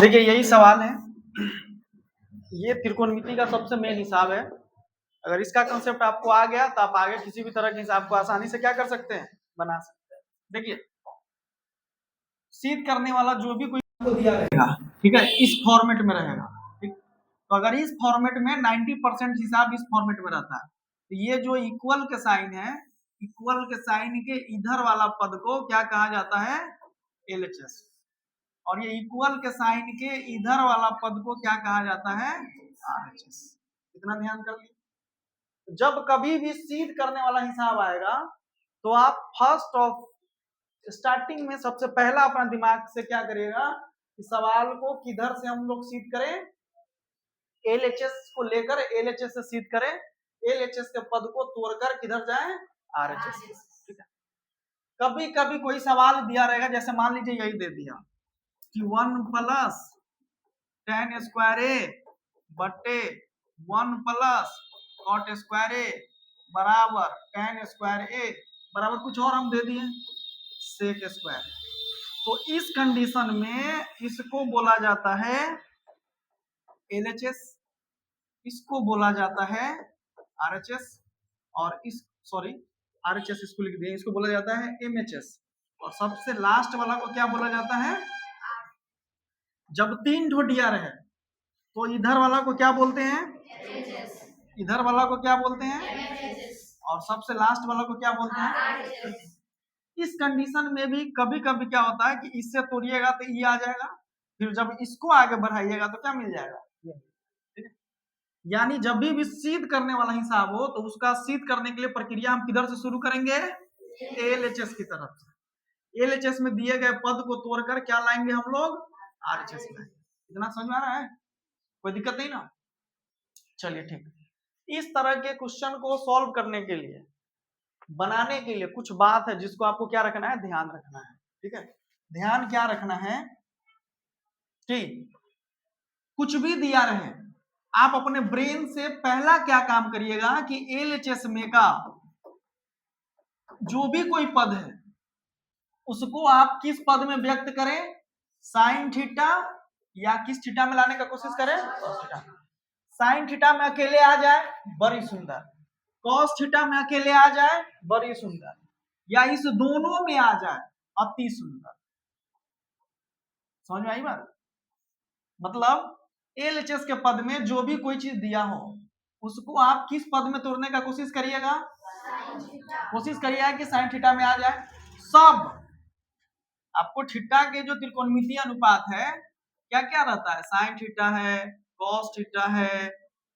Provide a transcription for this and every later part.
देखिए यही सवाल है, ये त्रिकोणमिति का सबसे मेन हिसाब है। अगर इसका कंसेप्ट आपको आ गया तो आप आगे किसी भी तरह के हिसाब को आसानी से क्या कर सकते हैं, बना सकते हैं। देखिए सीध करने वाला जो भी कोई आपको दिया रहेगा, ठीक है, इस फॉर्मेट में रहेगा। ठीक, तो अगर इस फॉर्मेट में 90% हिसाब इस फॉर्मेट में रहता है, तो ये जो इक्वल के साइन है, इक्वल के साइन के इधर वाला पद को क्या कहा जाता है, LHS। और ये इक्वल के साइन के इधर वाला पद को क्या कहा जाता है, RHS। इतना ध्यान कर लीजिए। जब कभी भी सीध करने वाला हिसाब आएगा तो आप फर्स्ट ऑफ स्टार्टिंग में सबसे पहला अपना दिमाग से क्या करिएगा कि सवाल को किधर से हम लोग सीध करें, LHS को लेकर LHS से सीध करें, LHS के पद को तोड़कर किधर जाए, RHS। ठीक है, कभी कभी कोई सवाल दिया रहेगा, जैसे मान लीजिए यही दे दिया कि 1 प्लस tan स्क्वायर ए बटे 1 प्लस cot स्क्वायर ए बराबर tan स्क्वायर ए बराबर कुछ और हम दे दिए sec स्क्वायर। तो इस कंडीशन में इसको बोला जाता है LHS, इसको बोला जाता है RHS, और इस RHS इसको लिख दिए, इसको बोला जाता है MHS, और सबसे लास्ट वाला को क्या बोला जाता है। जब 3 ठो दिया रहे तो इधर वाला को क्या बोलते हैं, इधर वाला को क्या बोलते हैं, और सबसे लास्ट वाला को क्या बोलते हैं। इस कंडीशन में भी कभी कभी क्या होता है कि इससे तोड़िएगा तो ये आ जाएगा, फिर जब इसको आगे बढ़ाइएगा तो क्या मिल जाएगा, ठीक है। यानी जब भी सीध करने वाला हिसाब हो तो उसका सीध करने के लिए प्रक्रिया हम किधर से शुरू करेंगे, LHS की तरफ से। LHS में दिए गए पद को तोड़कर क्या लाएंगे हम लोग, RHS लाएंगे। इतना समझ में आ रहा है, कोई दिक्कत नहीं ना। चलिए ठीक है, इस तरह के क्वेश्चन को सॉल्व करने के लिए, बनाने के लिए कुछ बात है जिसको आपको क्या रखना है, ध्यान रखना है। ठीक है, ध्यान क्या रखना है कि कुछ भी दिया रहे आप अपने ब्रेन से पहला क्या काम करिएगा कि LHS में का जो भी कोई पद है उसको आप किस पद में व्यक्त करें, साइन थीटा, या किस थीटा में लाने का कोशिश करें, साइन थीटा में अकेले आ जाए बड़ी सुंदर, कॉस थीटा में अकेले आ जाए बड़ी सुंदर, या इस दोनों में आ जाए अति सुंदर। समझ में आई बात। मतलब LHS के पद में जो भी कोई चीज दिया हो उसको आप किस पद में तोड़ने का कोशिश करिएगा, कोशिश करिएगा कि साइन थीटा में आ जाए। सब आपको थीटा के जो त्रिकोणमितीय अनुपात है क्या क्या रहता है, साइन थीटा है, कॉस थीटा है,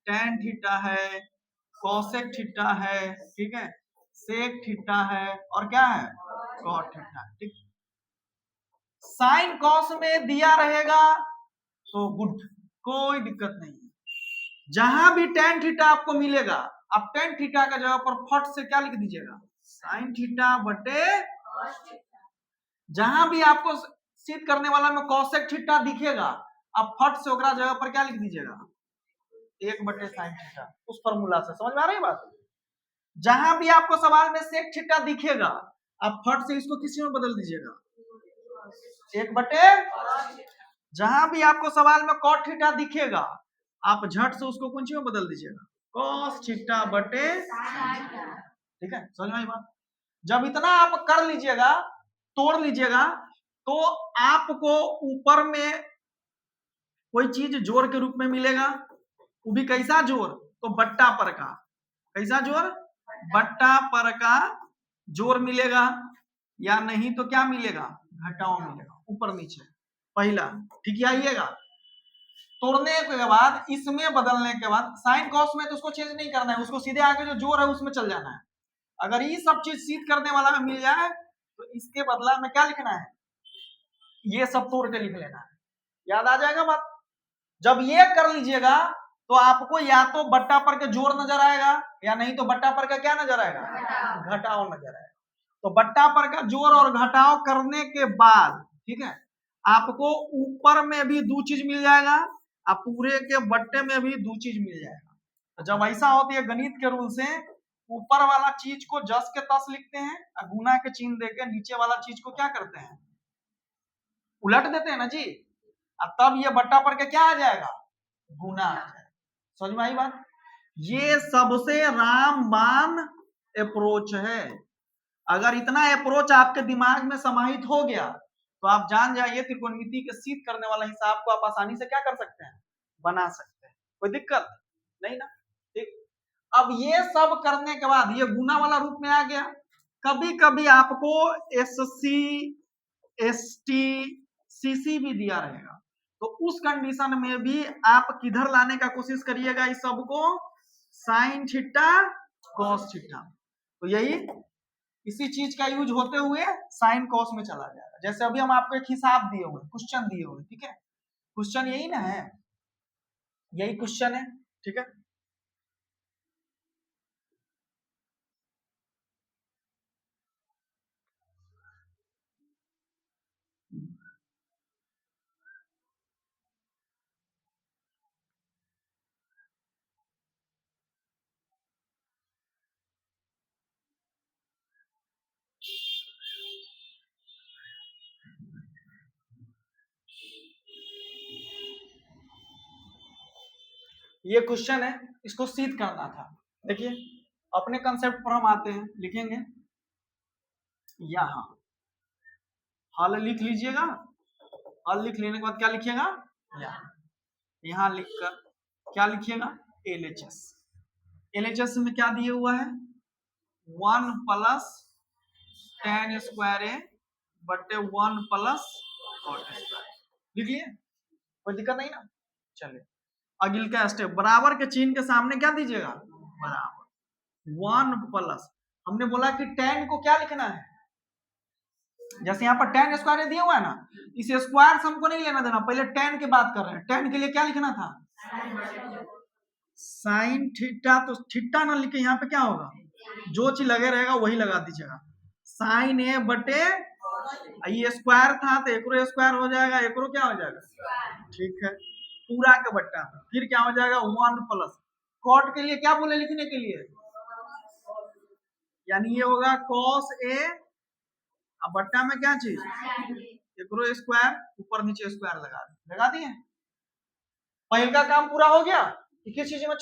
टैन थीटा है, कॉसेक थीटा है, ठीक है, सेक थीटा है, और क्या है, कॉट थीटा। ठीक, साइन कॉस में दिया रहेगा तो गुड, कोई दिक्कत नहीं। जहां भी टैन थीटा आपको मिलेगा आप टैन थीटा का जगह पर फट से क्या लिख दीजिएगा, साइन थीटा बटे, जहां भी आपको सिद्ध करने वाला में कॉसेक थीटा दिखेगा आप फट से ओकरा जगह पर क्या लिख दीजिएगा, 1 बटे साइन थीटा, उस फॉर्मूला से। समझ में आ रही है बात। जहां भी आपको सवाल में सेक थीटा दिखेगा आप फट से इसको किसी में बदल दीजिएगा, 1 बटे, जहां भी आपको सवाल में कॉट थीटा दिखेगा आप झट से उसको कौन सी में बदल दीजिएगा, कॉस थीटा बटे, ठीक है, समझ में आई बात। जब इतना आप कर लीजिएगा, तोड़ लीजिएगा, तो आपको ऊपर में कोई चीज जोड़ के रूप में मिलेगा, वो भी कैसा जोड़, तो बट्टा पर का, कैसा जोड़, बट्टा पर का जोड़ मिलेगा, या नहीं तो क्या मिलेगा, घटाओ मिलेगा, ऊपर नीचे पहला। ठीक है, आइएगा तोड़ने के बाद इसमें बदलने के बाद साइन कॉस में तो उसको चेंज नहीं करना है, उसको सीधे आगे जो जोड़ है उसमें चल जाना है। अगर ये सब चीज सीध करने वाला में मिल जाए तो इसके बदला में क्या लिखना है, ये सब तोड़ के लिख लेना है, याद आ जाएगा बात। जब ये कर लीजिएगा तो आपको या तो बट्टा पर का जोड़ नजर आएगा, या नहीं तो बट्टा पर का क्या नजर आएगा, घटाओ नजर आएगा। तो बट्टा पर का जोड़ और घटाओ करने के बाद, ठीक है, आपको ऊपर में भी 2 चीज मिल जाएगा, आप पूरे के बट्टे में भी 2 चीज मिल जाएगा। तो जब ऐसा होती है गणित के रूल से, ऊपर वाला चीज को जस के तस लिखते हैं और गुना के चिन्ह देकर नीचे वाला चीज को क्या करते हैं, उलट देते हैं ना जी। और तब ये बट्टा पर के क्या आ जाएगा, गुना आ जाएगा। समझ में आई बात? ये सबसे रामबाण अप्रोच है। अगर इतना अप्रोच आपके दिमाग में समाहित हो गया तो आप जान जाइए त्रिकोणमिति के सिद्ध करने वाला हिसाब को आप आसानी से क्या कर सकते हैं, बना सकते हैं, कोई दिक्कत नहीं ना। ठीक, अब ये सब करने के बाद ये गुना वाला रूप में आ गया। कभी कभी आपको SC ST CC भी दिया रहेगा, तो उस कंडीशन में भी आप किधर लाने का कोशिश करिएगा इस सबको, साइन थीटा कॉस थीटा। तो यही इसी चीज का यूज होते हुए साइन कॉस में चला जाएगा। जैसे अभी हम आपको एक हिसाब दिए हुए, क्वेश्चन दिए हुए, ठीक है, क्वेश्चन यही ना है, यही क्वेश्चन है, ठीक है। ये क्वेश्चन है, इसको सिद्ध करना था। देखिए अपने कंसेप्ट पर हम आते हैं, लिखेंगे यहां हल लिख लीजिएगा। हल लिख लेने के बाद क्या लिखिएगा, यहां लिखकर क्या लिखिएगा, LHS। LHS में क्या दिया हुआ है, 1 प्लस tan स्क्वायर ए बटे 1 प्लस कॉट स्क्वायर। लिखिए, कोई दिक्कत नहीं ना। चलिए अगले का स्टेप, बराबर के चिन्ह के सामने क्या दीजिएगा, बराबर 1 प्लस, हमने बोला कि tan को क्या लिखना है, जैसे यहाँ पर tan स्क्वायर दिया हुआ है ना, इस स्क्वायर से हमको नहीं लेना देना, पहले tan की बात कर रहे हैं। tan के लिए क्या लिखना था, साइन थीटा, तो थीटा ना लिखे, यहाँ पे क्या होगा, जो चीज लगे रहेगा वही लगा दीजिएगा। साइन ए बटे, ये स्क्वायर था तो एकरो स्क्वायर हो जाएगा, एकरो क्या हो जाएगा, ठीक है, पूरा का बट्टा, फिर क्या हो जाएगा 1 प्लस, कॉट के लिए क्या बोले लिखने के लिए, यानी ये होगा cos ए, अब बट्टा में क्या चीज, एकरो स्क्वायर, ऊपर नीचे स्क्वायर लगा दिए। पहले का काम पूरा हो गया, किस चीज में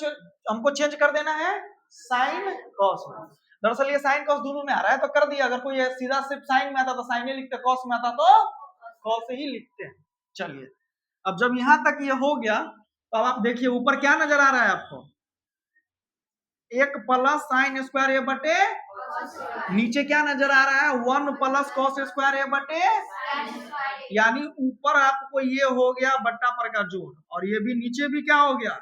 हमको चेंज कर देना है, साइन कॉस में। दरअसल ये साइन कॉस दोनों में आ रहा है तो कर दिया, अगर कोई सीधा सिर्फ साइन में आता तो साइन ही लिखते, कॉस में आता तो कॉस ही लिखते हैं। चलिए अब जब यहां तक ये हो गया तो अब आप देखिए ऊपर क्या नजर आ रहा है आपको, 1 प्लस साइन स्क्वायर ए बटे, नीचे क्या नजर आ रहा है, 1 प्लस कॉस स्क्वायर ए बटे, यानी ऊपर आपको ये हो गया बट्टा पर का जोड़, और ये भी नीचे भी क्या हो गया,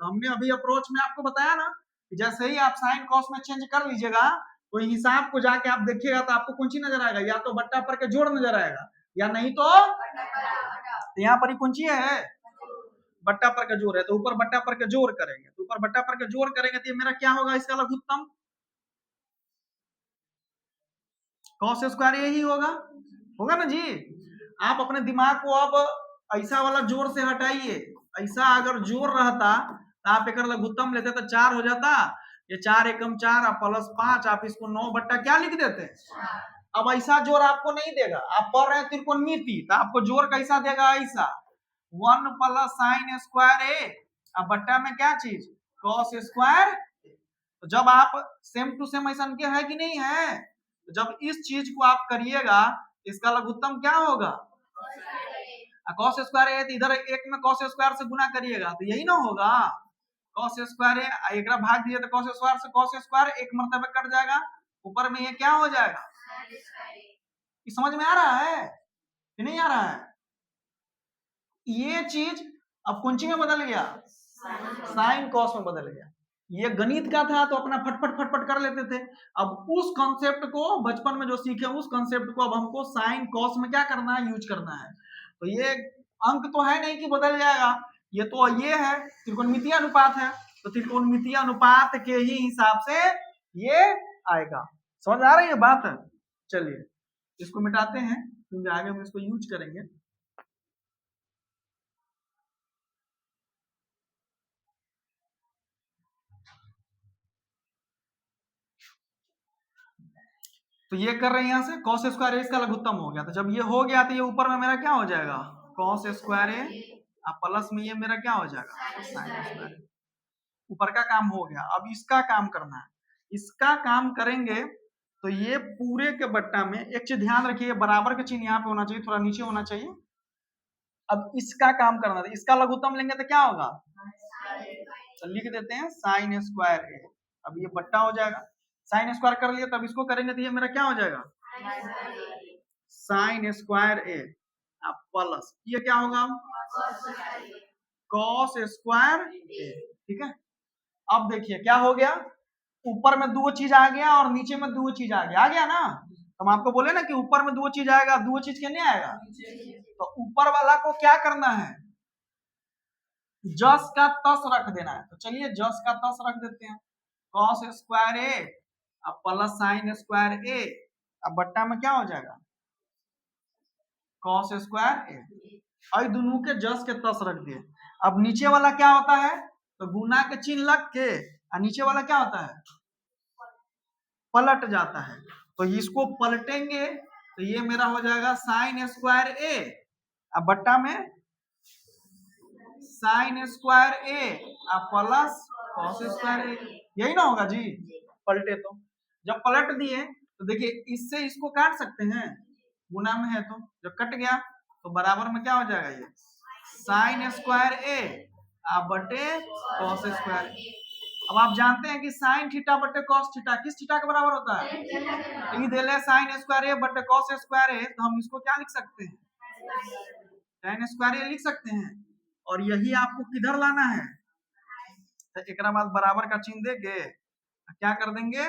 हमने अभी अप्रोच में आपको बताया ना, जैसे ही आप साइन कॉस में चेंज कर लीजिएगा तो हिसाब को जाके आप देखिएगा तो आपको कौन सी नजर आएगा, या तो बट्टा पर के जोड़ नजर आएगा, या नहीं तो यहाँ पर ही कौन सी है, बट्टा पर का जोड़ है, तो ऊपर बट्टा पर के जोड़ करेंगे, तो ऊपर बट्टा पर के जोड़ करेंगे तो ये मेरा क्या होगा, इसका लघुत्तम कॉस स्क्वायर यही होगा ना जी। आप अपने दिमाग को अब ऐसा वाला जोड़ से हटाइए, ऐसा अगर जोड़ रहता तो आप एक लघुत्तम लेते तो 4 हो जाता, ये 4 एकम 4 प्लस 5, आप इसको 9 बट्टा क्या लिख देते। अब ऐसा जोड़ आपको नहीं देगा, आप पढ़ रहे हैं त्रिकोणमिति तो आपको जोड़ कैसा देगा, ऐसा 1 प्लस साइन स्क्वायर ए, अब बट्टा में क्या चीज, कॉस स्क्वायर। तो जब आप सेम टू सेम ऐसा के है कि नहीं है, जब इस चीज को आप करिएगा इसका लघुत्तम क्या होगा, कॉस स्क्वायर है, तो इधर एक में कॉस स्क्वायर से गुना करिएगा तो यही ना होगा, कॉस स्क्वायर है, एक भाग दिए तो कॉस स्क्वायर से कॉस स्क्वायर एक मरतबे कट जाएगा, ऊपर में ये क्या हो जाएगा, समझ में आ रहा है कि नहीं आ रहा है, ये चीज अब कौन सी में बदल गया, साइन कॉस में बदल गया। ये गणित का था तो अपना फटफट कर लेते थे, अब उस कॉन्सेप्ट को बचपन में जो सीखे उस कॉन्सेप्ट को अब हमको साइन कॉस में क्या करना है, यूज करना है। तो ये अंक तो है नहीं कि बदल जाएगा, ये तो ये है त्रिकोणमितीय अनुपात है, तो त्रिकोणमितीय अनुपात के ही हिसाब से ये आएगा। समझ आ रही है बात, चलिए इसको मिटाते हैं क्योंकि आगे हम इसको यूज करेंगे। तो ये कर रहे हैं, यहां से cos स्क्वायर इसका लघुत्तम हो गया, तो जब ये हो गया तो ये ऊपर में मेरा क्या हो जाएगा, कॉस स्क्वायर ए, अब प्लस में ये मेरा क्या हो जाएगा, साइन स्क्वायर। ऊपर का काम हो गया, अब इसका काम करना है। इसका काम करेंगे तो ये पूरे के बट्टा में एक चीज ध्यान रखिए, बराबर का चिन्ह यहाँ पे होना चाहिए, थोड़ा नीचे होना चाहिए। अब इसका काम करना था, इसका लघुत्तम लेंगे तो क्या होगा, तो लिख देते हैं साइन स्क्वायर ए। अब ये बट्टा हो जाएगा, साइन स्क्वायर कर लिया, तब इसको करेंगे तो ये मेरा क्या हो जाएगा, साइन स्क्वायर ए प्लस ये क्या होगा, कॉस स्क्वायर ए। ठीक है, अब देखिए क्या हो गया, ऊपर में दो चीज आ गया और नीचे में दो चीज आ गया ना। तो हम आपको बोले ना कि ऊपर में दो चीज आएगा, दो चीज के नहीं आएगा। तो ऊपर वाला को क्या करना है, जस का तस रख देना है। तो चलिए जस का तस रख देते हैं, कॉस स्क्वायर ए अब प्लस साइन स्क्वायर ए, अब बट्टा में क्या हो जाएगा, कॉस स्क्वायर ए। और दोनों के जस के तस रख दिए। अब नीचे वाला क्या होता है, तो गुना के चिन्ह लग के और नीचे वाला क्या होता है, पलट जाता है। तो इसको पलटेंगे तो ये मेरा हो जाएगा साइन स्क्वायर ए, अब बट्टा में साइन स्क्वायर ए प्लस कॉस स्क्वायर ए, यही ना होगा जी। पलटे तो जब पलट दिए तो देखिए इससे इसको काट सकते हैं, गुना में है तो जब कट गया तो बराबर में क्या हो जाएगा, ये साइन स्क्वायर ए बटे कॉस स्क्वायर। अब आप जानते हैं कि साइन थीटा बटे कॉस थीटा किस थीटा के बराबर होता है, यही दे ले साइन स्क्वायर ए बटे कॉस स्क्वायर ए, तो हम इसको क्या लिख सकते हैं, साइन स्क्वायर ए लिख सकते हैं। और यही आपको किधर लाना है, तो एक बाद बराबर का चिन्ह देके क्या कर देंगे,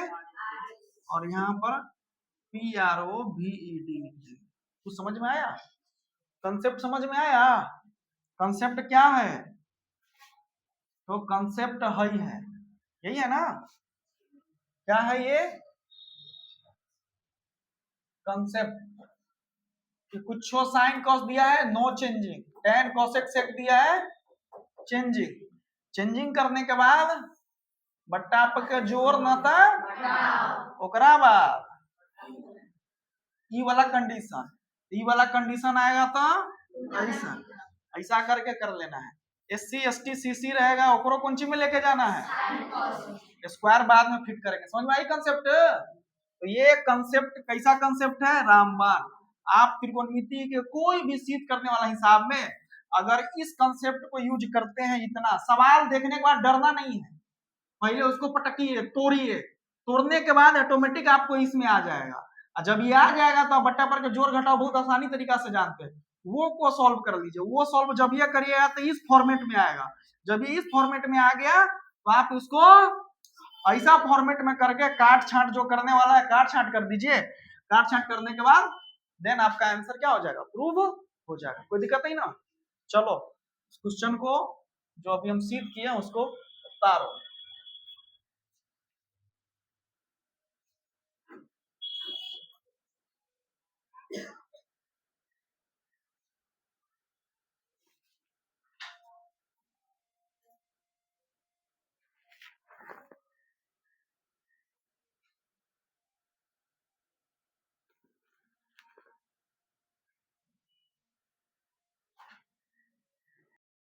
और यहाँ पर PROVED लिख देंगे। कुछ समझ में आया, कंसेप्ट समझ में आया, कंसेप्ट क्या है, तो कंसेप्ट ही है, यही है ना, क्या है ये कंसेप्ट, कि कुछ साइन कॉस दिया है no changing, tan cosec sec दिया है चेंजिंग, चेंजिंग करने के बाद बट्टा पे जोर न था ओकरा बाद ई वाला कंडीशन आएगा तो ऐसा ऐसा करके कर लेना है। SC ST CC रहेगा ओकरो कौन चीज में लेके जाना है, स्क्वायर बाद में फिट करेंगे। समझ में आई कंसेप्ट, तो ये कंसेप्ट कैसा कंसेप्ट है, रामबाण। आप त्रिकोणमिति के कोई भी सिद्ध करने वाला हिसाब में अगर इस कंसेप्ट को यूज करते हैं, इतना सवाल देखने के बाद डरना नहीं है, पहले उसको पटकिए तोड़िए, तोड़ने के बाद ऑटोमेटिक आपको इसमें आ जाएगा। और जब ये आ जाएगा तो बट्टा पर के जोड़ घटाव बहुत आसानी तरीका से जानते हैं, वो को सॉल्व कर लीजिए। वो सॉल्व जब ये करिएगा तो इस फॉर्मेट में आएगा, जब ये इस फॉर्मेट में आ गया तो आप उसको ऐसा फॉर्मेट में करके काट छांट जो करने वाला है काट छांट कर दीजिए। काट छांट करने के बाद देन आपका आंसर क्या हो जाएगा, प्रूव हो जाएगा, कोई दिक्कत नहीं ना। चलो क्वेश्चन को जो अभी हम सीख किए उसको उतारो।